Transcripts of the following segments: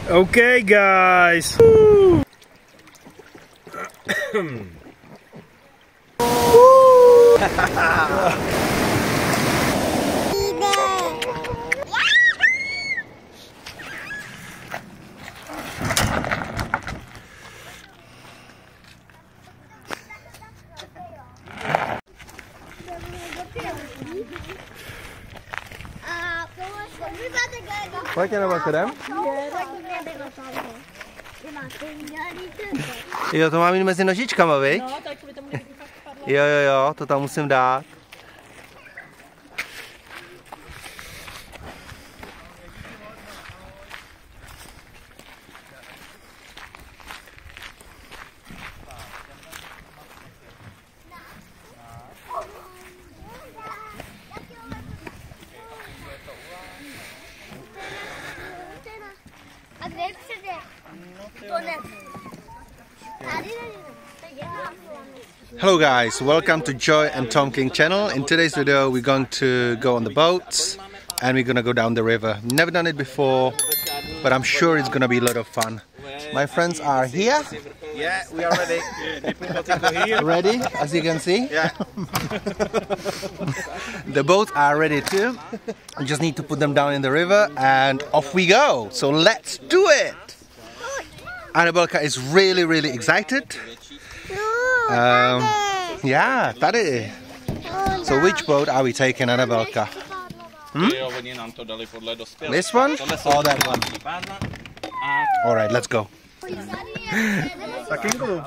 Okay, guys. Pojď na balko, jdem? Jo, to mám jít mezi nožičkama, viď? No, tak by to mohlo být fakt Jo, to tam musím dát. Hello guys, welcome to Joy and Tom King channel. In today's video we're going to go on the boats and we're gonna go down the river. Never done it before, but I'm sure it's gonna be a lot of fun. My friends are here. Yeah, we are ready. Ready, as you can see. Yeah. The boats are ready too. We just need to put them down in the river and off we go. So let's do it. AnnaBelka is really excited. Yeah, tady. So which boat are we taking, AnnaBelka? This one or that one? Alright, let's go. Takinku.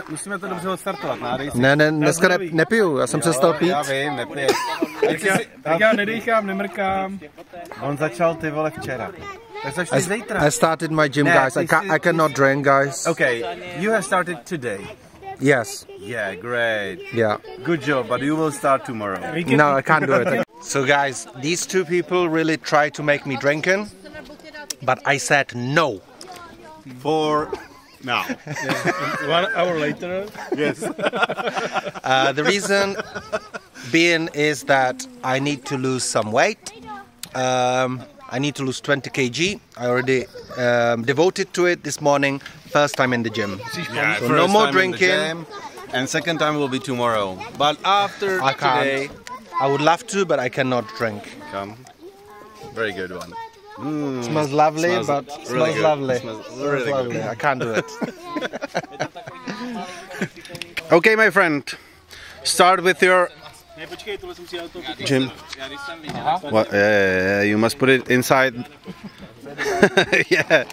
Musíme to dobře odstartovat, Ne, dneska nepiju, já jsem přestal pít. Já vím, nepiješ. Já nedýchám, nemrkám. On začal ty vole včera. I started my gym, guys. I cannot drink, guys. Okay, you have started today. Yes. Yeah, great. Yeah. Good job, but you will start tomorrow. No, I can't do it. So guys, these two people really tried to make me drinking, but I said no. For now. 1 hour later. Yes. The reason being is that I need to lose some weight. I need to lose 20 kg. I already devoted to it this morning. First time in the gym. Yeah, so no more drinking. And second time will be tomorrow. But after I today, can't. I would love to, but I cannot drink. Come. Very good one. Smells lovely, Smells but really smells good. lovely. Smells Smells really lovely. good. I can't do it. Okay, my friend. Start with your gym. What? Yeah, you must put it inside. Yeah.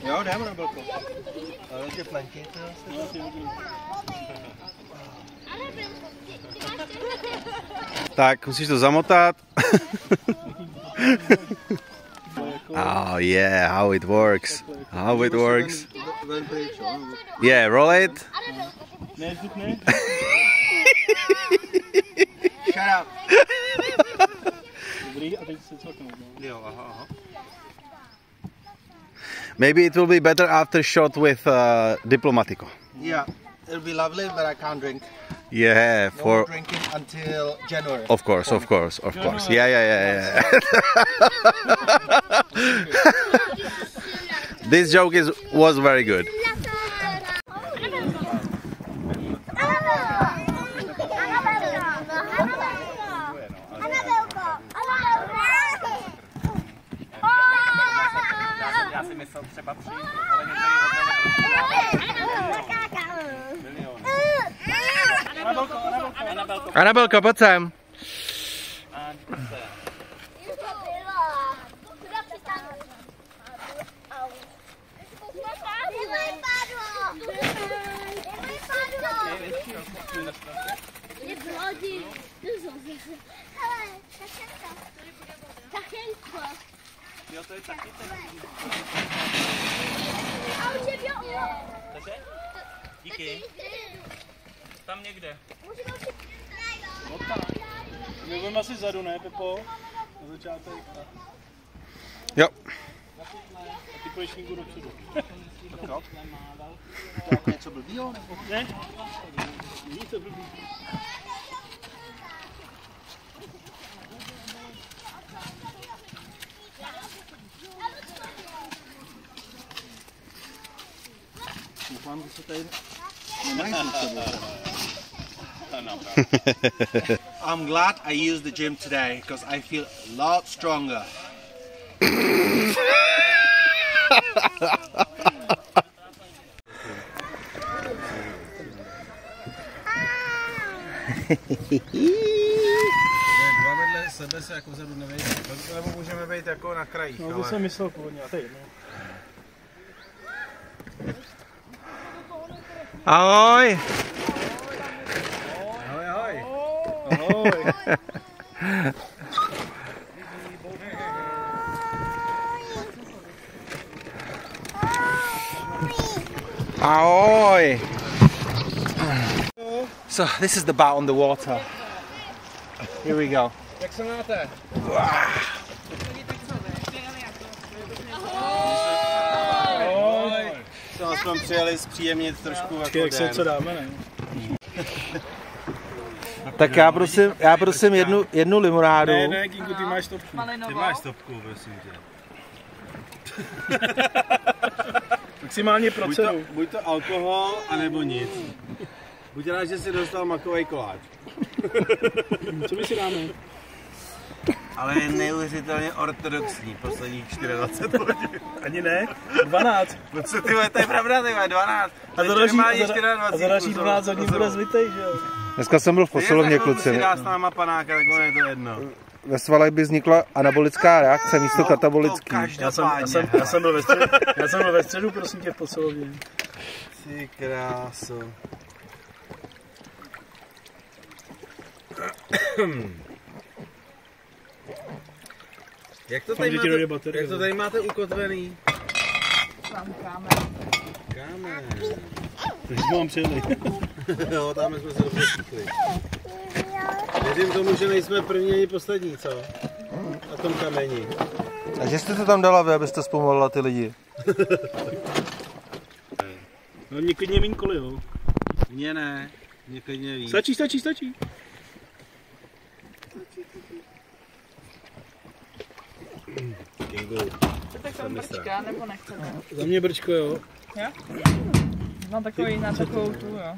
Jo, jdeme na balkon. Tak, musíš to zamotat. Oh yeah, how it works. How it works. Yeah, roll it. Shut up. Maybe it will be better after shot with Diplomatico. Yeah, it'll be lovely, but I can't drink. Yeah, No for more drinking until January. of course. Yeah. This joke was very good. AnnaBelka, pojď sem. Jo, to je taky díky. Tam někde. No tam. My budeme asi zadu, ne, Pepo? Na začátek. Jo. A ty půjdeš někdo dopředu. To jako něco blbýho? Ne? Není to blbý. Doufám, že se tady... I'm glad I used the gym today because I feel a lot stronger. Dva vedle sebe se jako vzadu nevejdou, nebo můžeme být jako na krajích, No to jsem myslel původně, a teď no. Ahoj! Ahoj, ahoj. Ahoj. Ahoj! So this is the boat on the water. Here we go. Jak se máte? Ahoj. To aspoň přijeli zpříjemnit trošku jako Jak se co dáme, ne? Tak já prosím jednu limonádu. Ne, Kingu, ty máš stopku. Ty máš stopku, prosím tě. Maximálně pro cenu. Buď to alkohol, anebo nic. Buď rád, že jsi dostal makovej koláč. Co my si dáme? Ale je neuvěřitelně ortodoxní posledních 24 hodin. Ani ne? 12. No co ty vole, to je pravda, ty vole, 12. A za další 12 hodin bude zvitej, že jo? Dneska jsem byl v posilovně, kluci. Když dá s náma panáka, tak on je to jedno. Ve svalech by vznikla anabolická reakce místo katabolický. Já jsem byl ve středu, prosím tě, v posilovně. Ty kráso. Jak to tady máte ukotvený? Tam kámen. Kámen. Takže jsme vám přijeli. Jo, tam jsme se dobře šíchli. Věřím tomu, že nejsme první ani poslední, co? Na tom kameni. A že jste to tam dala vy, abyste zpomalila ty lidi? No mě klidně míň koli, jo. Mně ne, mě klidně víc. Stačí. Kingu. Tak tam brčka, nebo nechcete? Za mě brčko, jo. Jo? No takový na takovou tu, jo.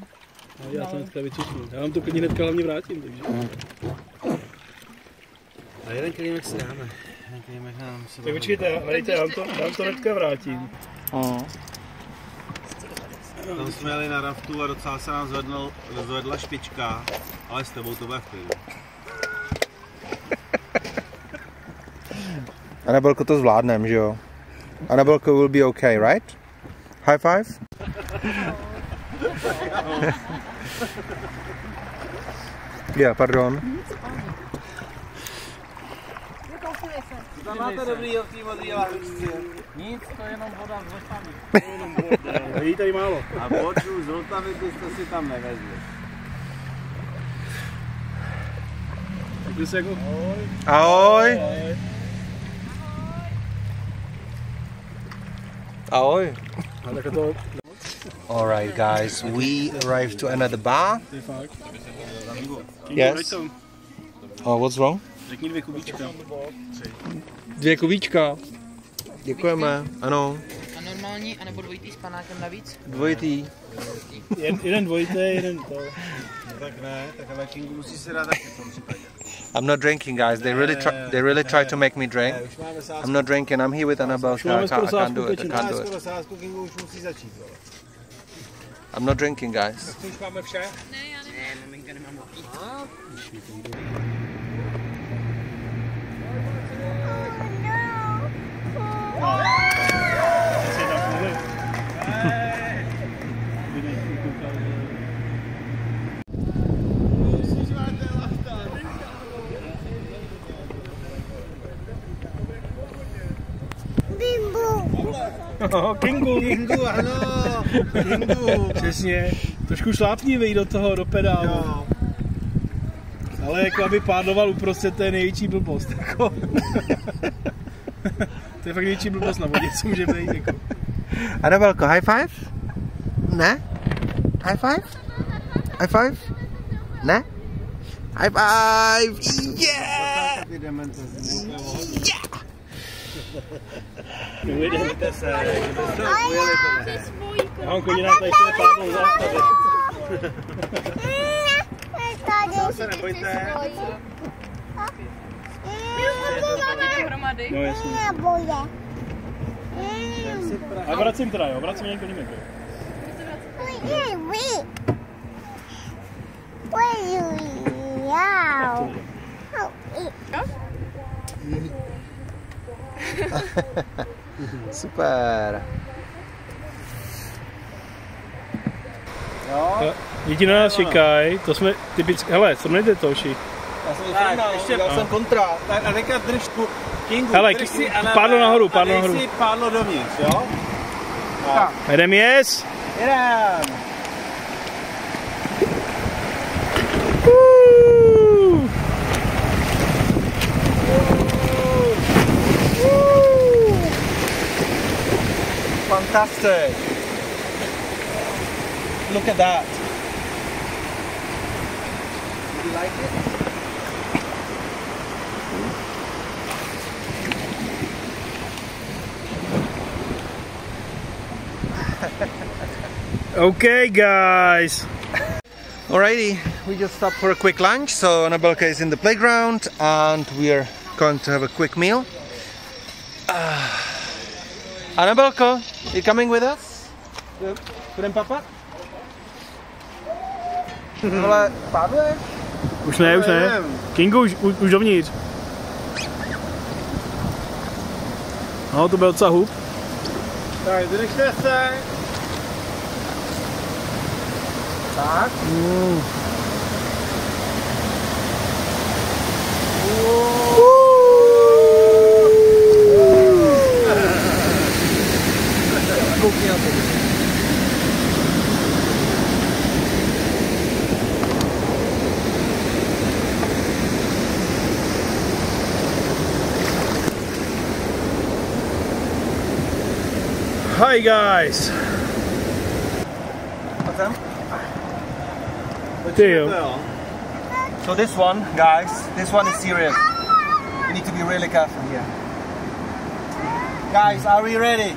No, já jsem hnedka vyčišil. Já vám to klidně hnedka hlavně vrátím, takže. A jeden kelímek si dáme. Tak počkejte, hledejte, já vám to hnedka vrátím. Tam jsme jeli na raftu a docela se nám zvedla špička, ale s tebou to bude v klidu. AnnaBelko, to zvládnem, že jo? AnnaBelko will be okay, right? High five? Yeah, pardon. Tam máte dobrý v té modrý lahvičce. Nic, to je jenom voda z Vltavy. Je tady málo. A bočů z Vltavy byste si tam nevezli. Takhle se jako... Ahoj. Ahoj. A tak to... Alright guys, we arrived to another bar. To je fakt. Yes. Oh, what's wrong? Řekni 2 kubíčka. 2 kubíčka. Děkujeme, ano. A normální, anebo dvojitý s panákem navíc? Dvojitý. Jeden dvojitý, jeden to. Tak ne, tak ale Kingu musí si dát taky v tom případě. I'm not drinking, guys. They really try to make me drink. I'm not drinking. I'm here with AnnaBelle. I can't do it. I can't do it. Sázku Kingu už musí začít. I'm not drinking, guys. Už máme vše? Ne, já nevím. Ne, maminka nemám opít. Kingu. Kingu, ano. Kingu. Přesně. Trošku šlápnivý do toho, do pedálu. Jo. Ale jako aby pádloval uprostřed, to je největší blbost. Jako. To je fakt největší blbost na vodě, co může být. Jako. AnnaBelko, high five? Ne? High five? High five? Ne? High five! Yeah! Yeah! Uvědělte se, kdybyste to ujeli tohle. Honku, jinak tady se pádnou zástavit. To se nebojte. No jasně. A vracím teda, jo, vracím někdo jiný. Super. Jo. Děti na nás čekají, to jsme typicky, hele, srovnejte to uši. Já jsem kontra. Tak a teďka drž tu Kingu, Hele, drž si pádlo nahoru, a pádlo dej nahoru. si pádlo dovnitř, jo? Jedem yes! Jedem. Fantastic. Look at that. Did you like it? Okay, guys. Alrighty, we just stopped for a quick lunch. So AnnaBelle is in the playground and we are going to have a quick meal. AnnaBelle, you coming with us? Půjdem papat? Ale pádluješ? Už ne, už ne. Kingu, už dovnitř. No, to byl docela hub. Tak, držte se. Tak. Koukni na to. Hi, guys. What's up? Ty jo. So this one, guys, this one is serious. You need to be really careful here. Guys, are we ready?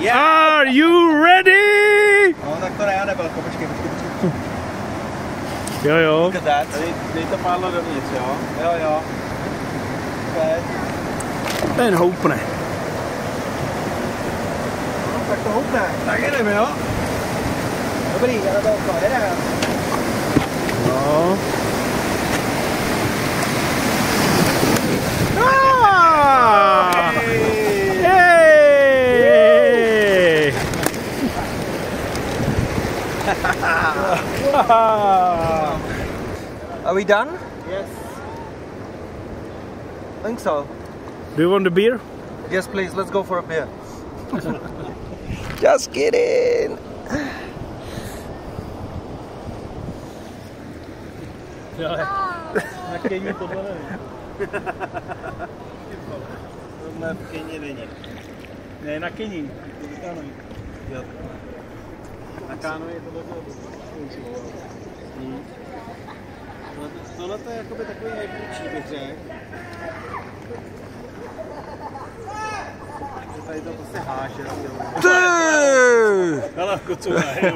Are you ready? No, tak to ne, AnnaBelle, počkej. Jo, jo. Look at that. Dej to pádlo dovnitř, jo? Jo. Okay. Ten houpne. No, tak to houpne. Tak jedeme, jo? Dobrý, AnnaBelle, jedeme. No. Hey! Are we done? Yes. I think so. Do you want a beer? Yes, please, let's go for a beer. Just kidding. Na Keni tohle nevím. Tohle v Keni není. Ne, na Keni. Na kánu je tohle tohle je jakoby takový nejprůčí, bych řekl. Tady to prostě háže. Hele, kocu, ne,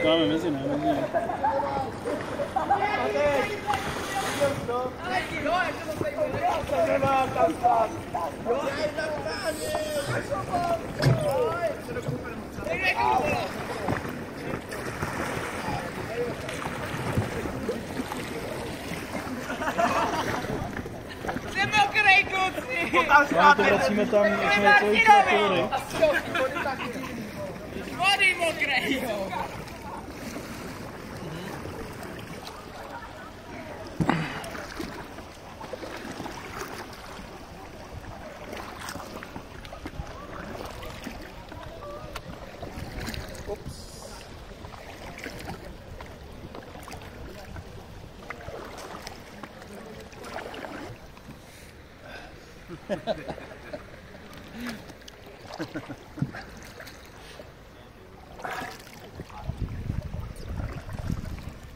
máme mezi, ne? No, to vracíme tam, jak jsme celý vody. Vody mokrej!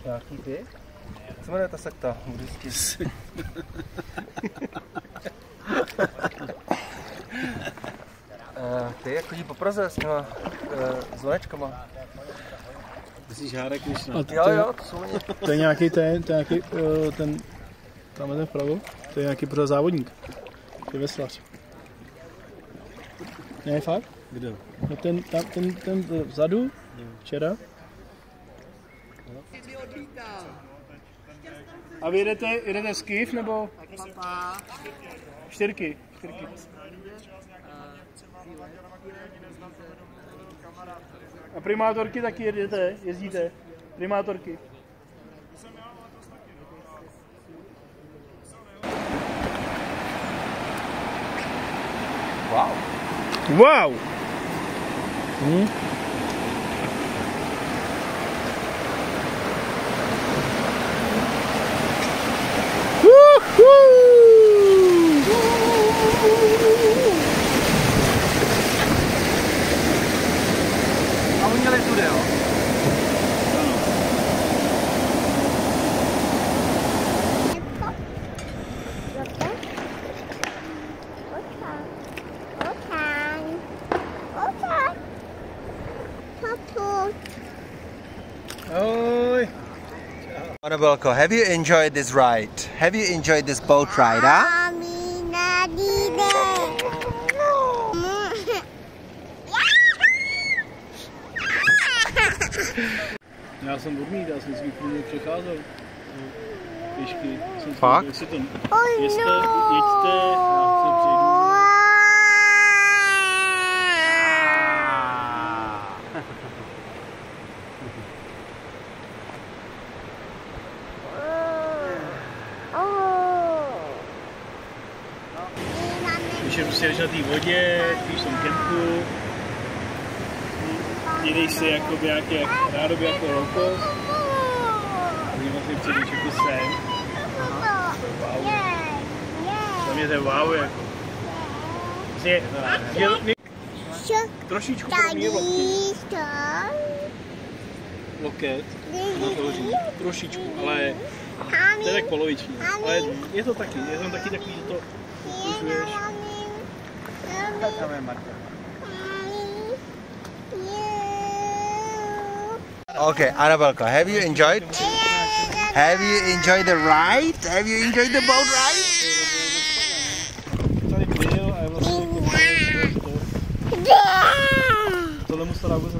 Nějaký ty? Co jmenuje ta sekta buddhisti? Ty jak chodí po Praze s těma zvonečkama. Myslíš Hárek Krišna? Jo, to jsou oni. To je nějaký ten, tam je vpravo, to je nějaký pořád závodník. To je veslař. Ne, fakt? Kdo? No ten vzadu, včera. A vy jedete skiff nebo? Čtyřky. A primátorky taky jezdíte? Primátorky. Wow! A oni jeli tudy, jo? AnnaBelle, have you enjoyed this ride? Have you enjoyed this boat ride, huh? Já jsem odmít, já jsem zvyklý přecházel. Pěšky. Fakt? Jeďte, já se přejdu. Když prostě jdeš na té vodě, spíš v tom kempu, jedeš si jakoby nějaké rádoby jako low cost, a když vlastně přijdeš jako sem, wow. Za mě to je wow jako. Vlastně, trošičku první loket na to hoří, trošičku, ale to je tak poloviční, ale je to taky, je tam taky takový, že to užuješ. Okay, AnnaBelle, have you enjoyed? Have you enjoyed the ride? Have you enjoyed the boat ride? Tady byl a vlastně tohle mu stará vůbec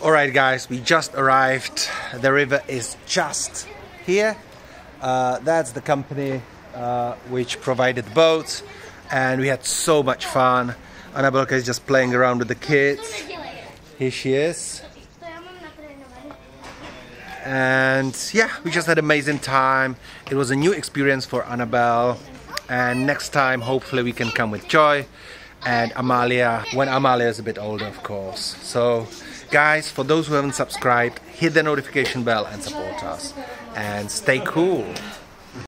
Alright guys, we just arrived. The river is just here. That's the company which provided the boats, and we had so much fun. AnnaBelle is just playing around with the kids. Here she is. And yeah, we just had an amazing time. It was a new experience for AnnaBelle, and next time hopefully we can come with Joy and Amalia, when Amalia is a bit older, of course. So guys, for those who haven't subscribed, hit the notification bell and support us, and stay cool.